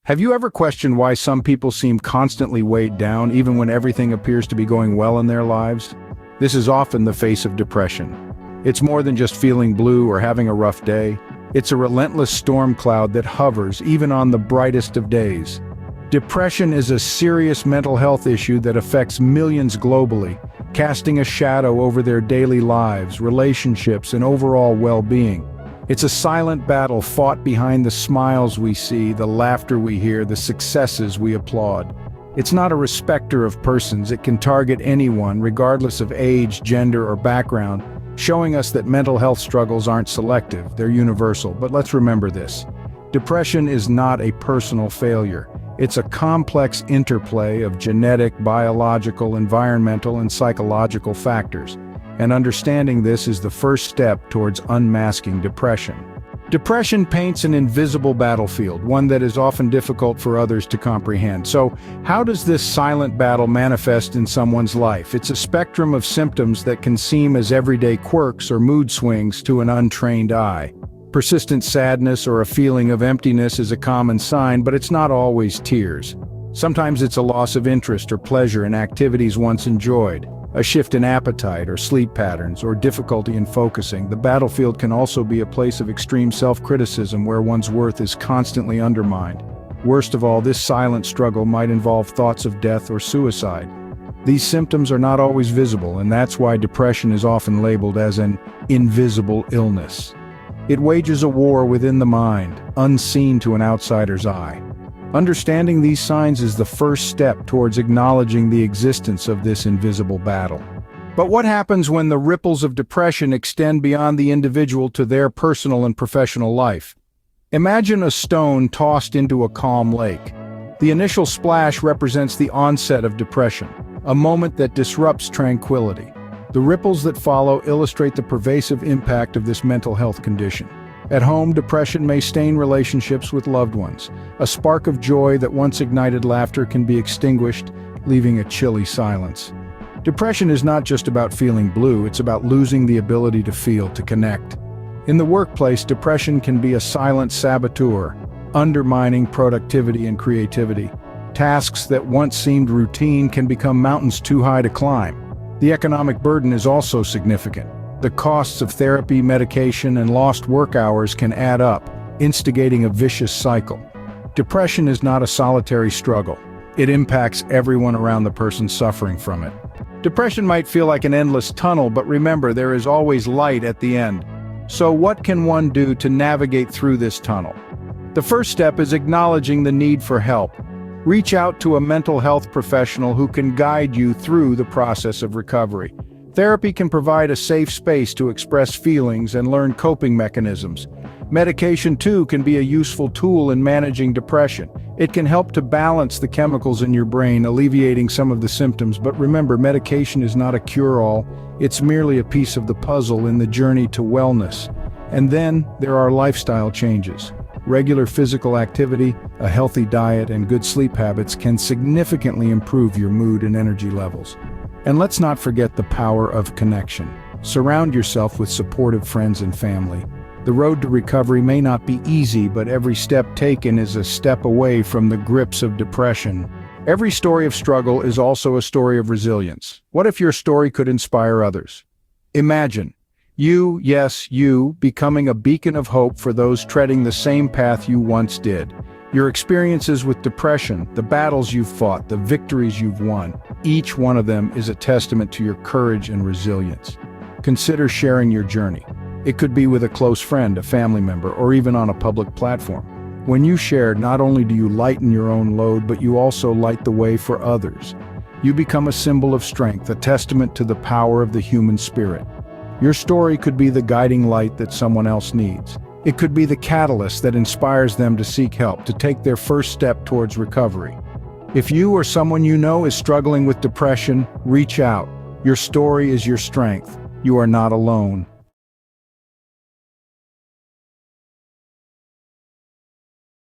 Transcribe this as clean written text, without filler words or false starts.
Have you ever questioned why some people seem constantly weighed down even when everything appears to be going well in their lives? This is often the face of depression. It's more than just feeling blue or having a rough day. It's a relentless storm cloud that hovers even on the brightest of days. Depression is a serious mental health issue that affects millions globally, casting a shadow over their daily lives, relationships, and overall well-being. It's a silent battle fought behind the smiles we see, the laughter we hear, the successes we applaud. It's not a respecter of persons. It can target anyone, regardless of age, gender, or background, showing us that mental health struggles aren't selective, they're universal. But let's remember this. Depression is not a personal failure. It's a complex interplay of genetic, biological, environmental, and psychological factors. And understanding this is the first step towards unmasking depression. Depression paints an invisible battlefield, one that is often difficult for others to comprehend. So, how does this silent battle manifest in someone's life? It's a spectrum of symptoms that can seem as everyday quirks or mood swings to an untrained eye. Persistent sadness or a feeling of emptiness is a common sign, but it's not always tears. Sometimes it's a loss of interest or pleasure in activities once enjoyed, a shift in appetite or sleep patterns, or difficulty in focusing. The battlefield can also be a place of extreme self-criticism where one's worth is constantly undermined. Worst of all, this silent struggle might involve thoughts of death or suicide. These symptoms are not always visible, and that's why depression is often labeled as an invisible illness. It wages a war within the mind, unseen to an outsider's eye. Understanding these signs is the first step towards acknowledging the existence of this invisible battle. But what happens when the ripples of depression extend beyond the individual to their personal and professional life? Imagine a stone tossed into a calm lake. The initial splash represents the onset of depression, a moment that disrupts tranquility. The ripples that follow illustrate the pervasive impact of this mental health condition. At home, depression may stain relationships with loved ones. A spark of joy that once ignited laughter can be extinguished, leaving a chilly silence. Depression is not just about feeling blue, it's about losing the ability to feel, to connect. In the workplace, depression can be a silent saboteur, undermining productivity and creativity. Tasks that once seemed routine can become mountains too high to climb. The economic burden is also significant. The costs of therapy, medication, and lost work hours can add up, instigating a vicious cycle. Depression is not a solitary struggle. It impacts everyone around the person suffering from it. Depression might feel like an endless tunnel, but remember, there is always light at the end. So what can one do to navigate through this tunnel? The first step is acknowledging the need for help. Reach out to a mental health professional who can guide you through the process of recovery. Therapy can provide a safe space to express feelings and learn coping mechanisms. Medication, too, can be a useful tool in managing depression. It can help to balance the chemicals in your brain, alleviating some of the symptoms. But remember, medication is not a cure-all. It's merely a piece of the puzzle in the journey to wellness. And then there are lifestyle changes. Regular physical activity, a healthy diet, and good sleep habits can significantly improve your mood and energy levels. And let's not forget the power of connection. Surround yourself with supportive friends and family. The road to recovery may not be easy, but every step taken is a step away from the grips of depression. Every story of struggle is also a story of resilience. What if your story could inspire others? Imagine you, yes, you, becoming a beacon of hope for those treading the same path you once did. Your experiences with depression, the battles you've fought, the victories you've won, each one of them is a testament to your courage and resilience. Consider sharing your journey. It could be with a close friend, a family member, or even on a public platform. When you share, not only do you lighten your own load, but you also light the way for others. You become a symbol of strength, a testament to the power of the human spirit. Your story could be the guiding light that someone else needs. It could be the catalyst that inspires them to seek help, to take their first step towards recovery. If you or someone you know is struggling with depression, reach out. Your story is your strength. You are not alone.